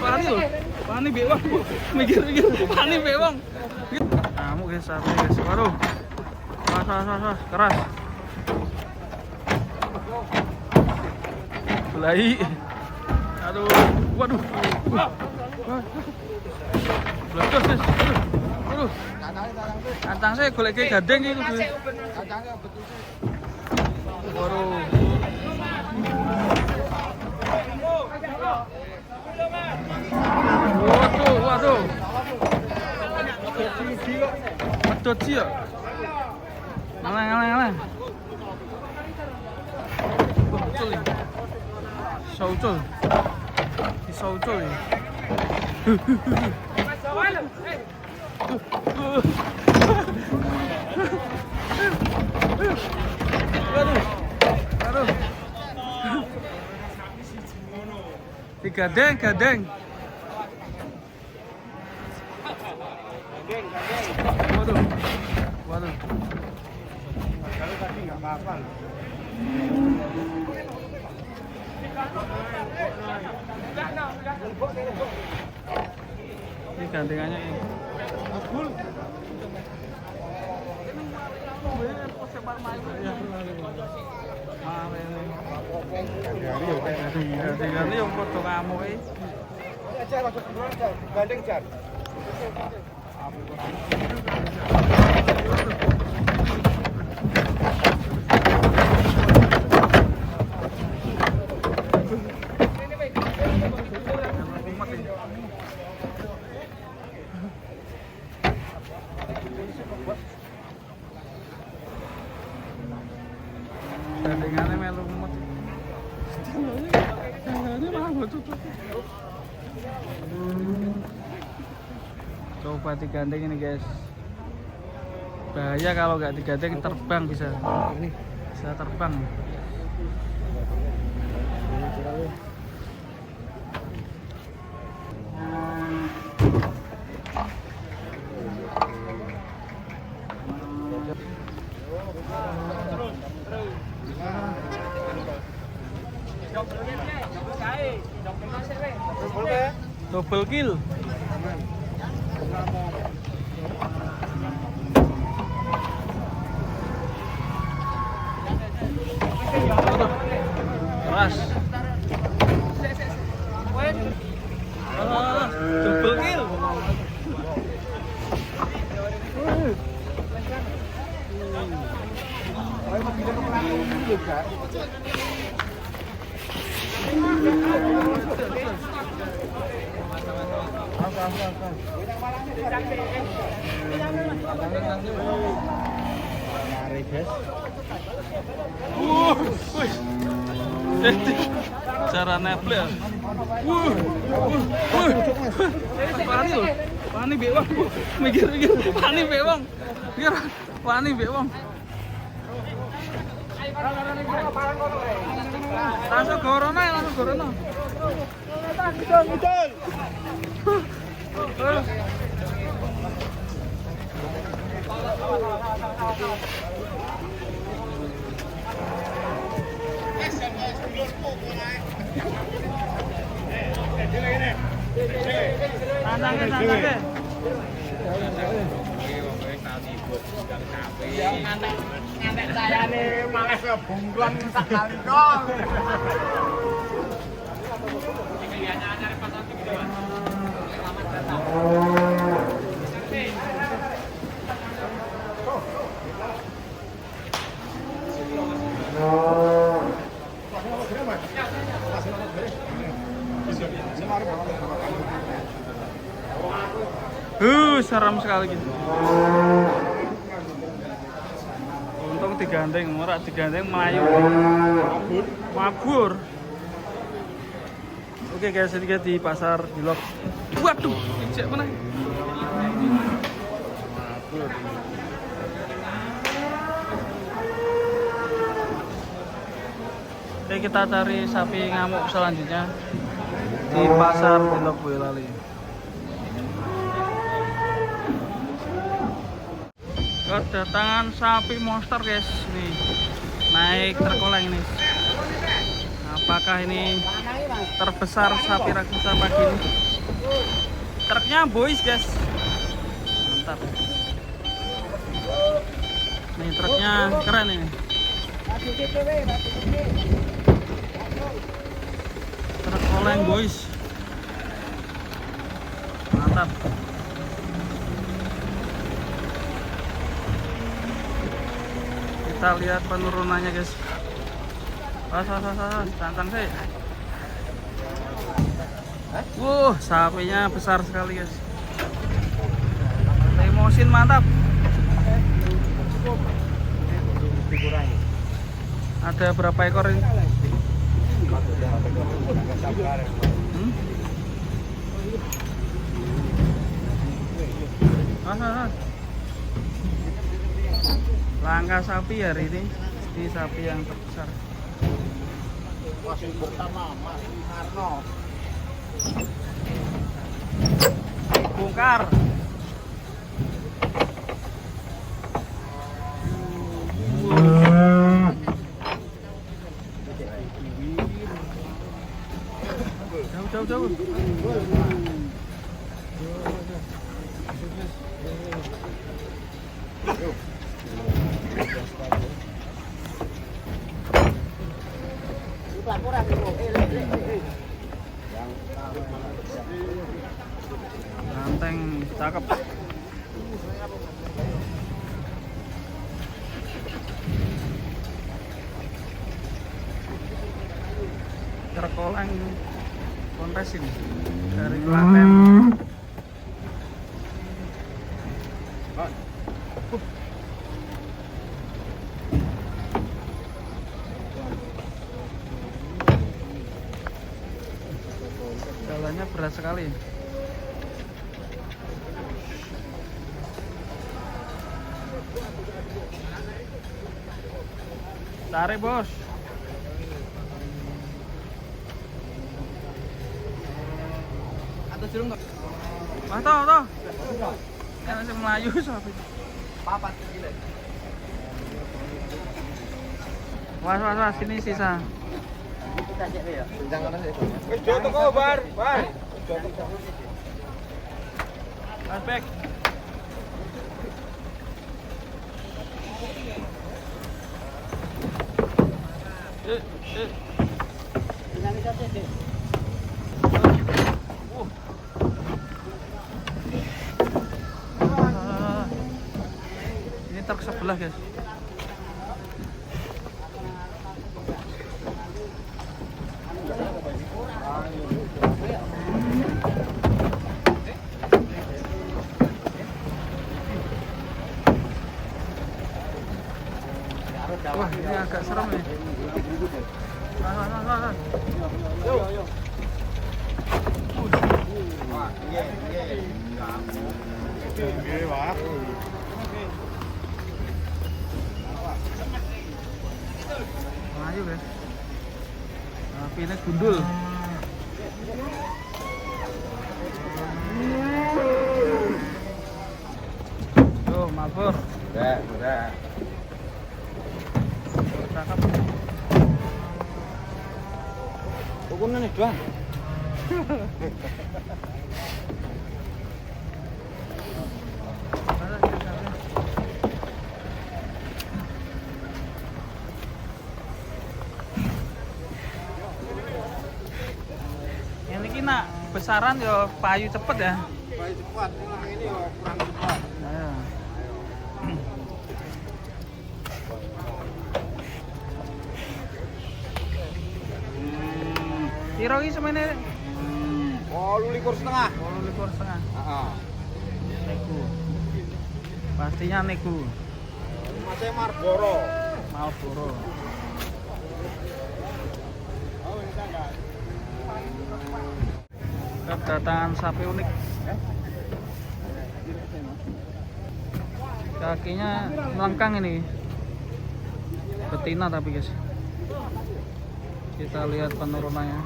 Pani loh. Pani bewang. Mikir-mikir. Pani bewang. Ngamuk guys, sapi guys. Waduh. Keras. Belai. Aduh. Waduh. Belajar guys. Aduh. Antang saya golek ke Gandeng itu. Waduh. Waduh. Medot sih ya. Ngalah. Ucul ya. Saucul. Saucul ya. Aduh. Di Gandeng. Waduh. Kalau tadi nggak apa-apa. Ini gandengannya ini. Dari yang foto ngamuk ini. Gandeng jar. Gandengannya melu mumet. Ini malah bocot. Coba digandeng ini guys. Bahaya kalau nggak digandeng, terbang bisa terbang. Double kill. Keras. Double kill. Cara neple. Pani loh. Pani bewang. Mikir-mikir. Pani bewang. Pani bewang. Langsung corona. Ngidul. Santai. Ngantek saya nih malah ke bungkuan sekali dong. Seram sekali gitu. Untung digandeng, ora digandeng melayu. Mabur. Oke guys, sedikit di pasar Bilok. Waduh, ijek mana? Mabur. Oke, kita cari sapi ngamuk selanjutnya di pasar Bilok Boyolali. Kedatangan sapi monster guys, nih naik truk oleng nih. Apakah ini terbesar sapi raksasa pagi ini? Truknya boys guys, mantap. Nih truknya keren ini. Truk oleng boys, mantap. Kita lihat penurunannya guys. Tantang sih. Sapinya besar sekali guys. Limosin mantap. Ada berapa ekor ini? Langkah sapi hari ini. Ini sapi yang terbesar. Masih bersama Mas Harno. Bongkar. Jauh. Ganteng, cakep. Terkoleng kontes ini dari Klaten. Jalannya berat sekali. Tarik bos. Atau suruh enggak? Wah toh. Kan masih Melayu sapi. Papat gila. Was sini sisa. Kita cek ya. Jangan aja. Wis do teko bar. Back. Jangan cek deh. Ini truk sebelah guys. Wah ini agak serem nih. Yo. Wah, iya. Nggih, Pak. Ayo guys. Tapi ini gundul. Yo, mabur. Udah. Cakep. Pokoknya nih, Juan. Ini nak besaran yo payu cepet ya. Payu cepat, ini kurang cepat. Ayo. Piro iki semene? 8,5. 8,5. Heeh. Nego. Pastinya nego. Masih Marlboro. Marlboro. Kedatangan sapi unik. Kakinya melengkang ini. Betina tapi guys. Kita lihat penurunannya.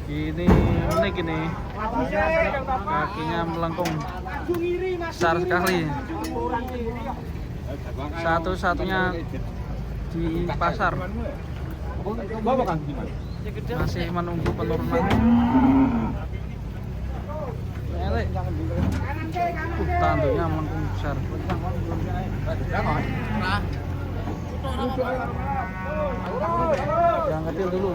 Ini unik ini. Kakinya melengkung. Besar sekali. Satu-satunya di pasar. Bawa kan gimana? Masih menunggu penurunan. Elek. Tanduknya melengkung besar. Yang kecil dulu.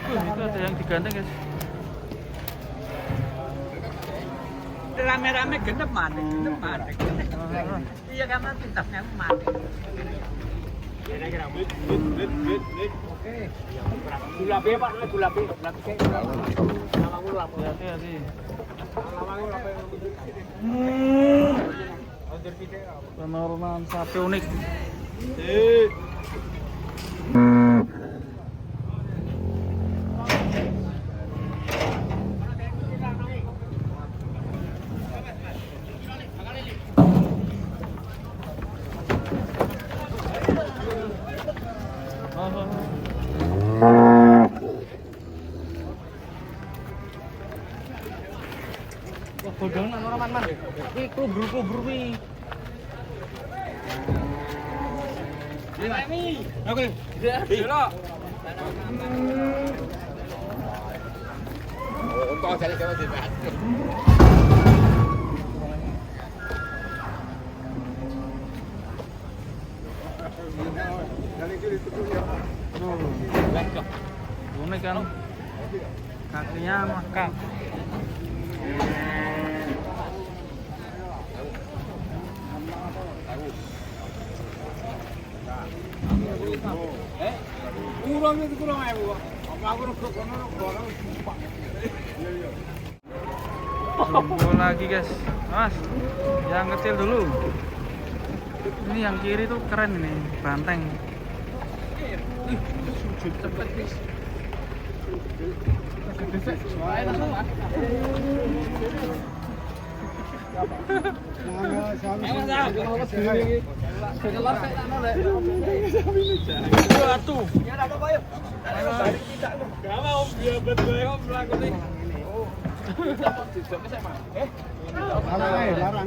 Itu ada yang digandeng guys. Rame-rame genep mati. Iya karena tintasnya mati. Gulabe Pak, gulabe. Hati-hati. Penurunan sapi unik. Godhong nang ora man. Iki kubur-kubur wi. Ini. Oke. Delok. Untuk jale Jawa dibahas. Unik kan? Kakinya mekar. Kurang itu kurang aja bu. Aku rukuk kono orang. Tunggu lagi guys, mas. Yang kecil dulu. Ini yang kiri tuh keren ini, banteng.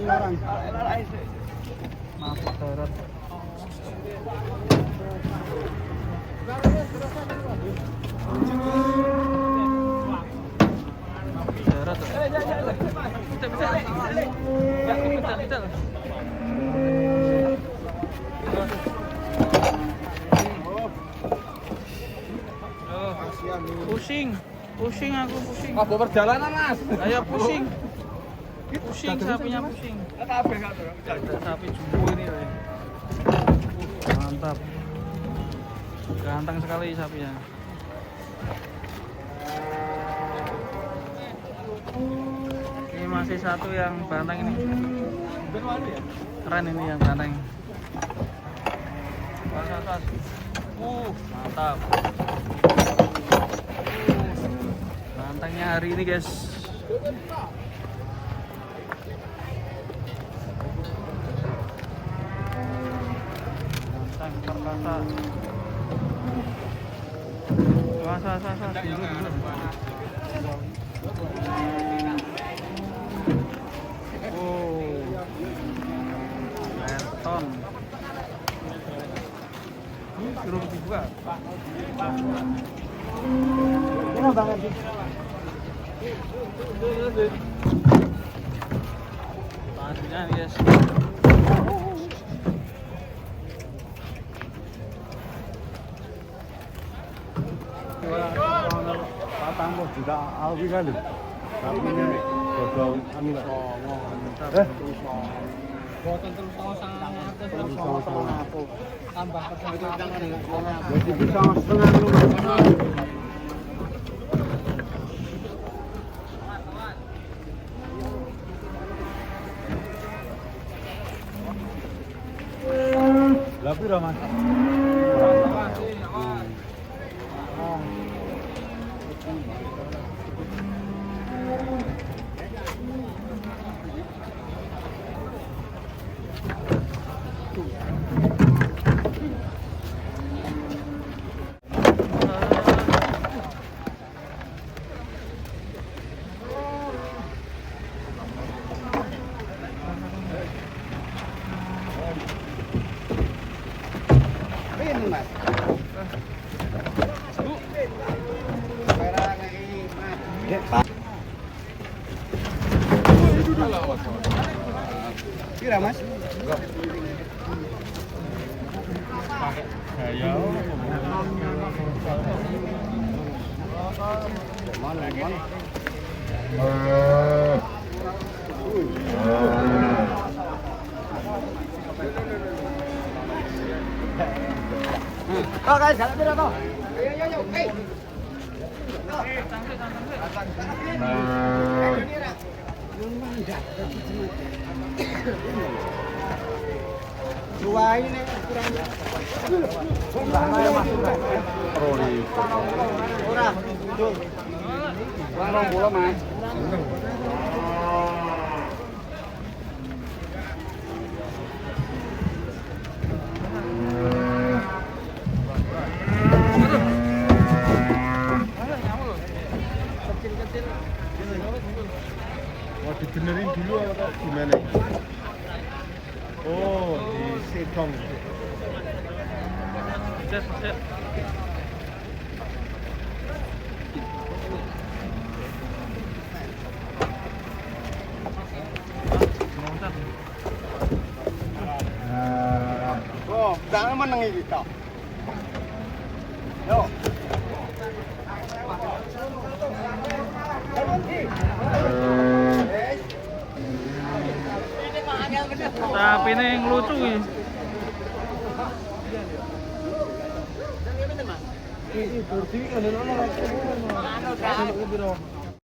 Larang. Maaf darat. Darat. Betul. Pusing aku. Apa perjalanan mas? Ayo pusing sapinya pusing. Sapi jumbo ini loh. Mantap. Ganteng sekali sapinya. Ini masih satu yang banteng ini. Keren ini yang banteng. Pas. Mantap. Bantengnya hari ini guys. Banteng perkasa. Dulu. Beton. Turun dibuka. Ini banget. Tadinya guys. Patang juta alwi kali. Tapi ini godong anu Boten terus sama tambah jadi bisa setengah lu. Lah piro Mas? Kira Mas? Ayo. Mana? Kau kan jalan tidak toh? Ayo. Dua ini kurang. Ora. Kurang bola Mas. Mau dibenerin dulu atau gimana? Oh, di setong. Cek. Oh, jangan menengi kita. Yo. Sapi ini yang lucu ini. Ini berdiri kan,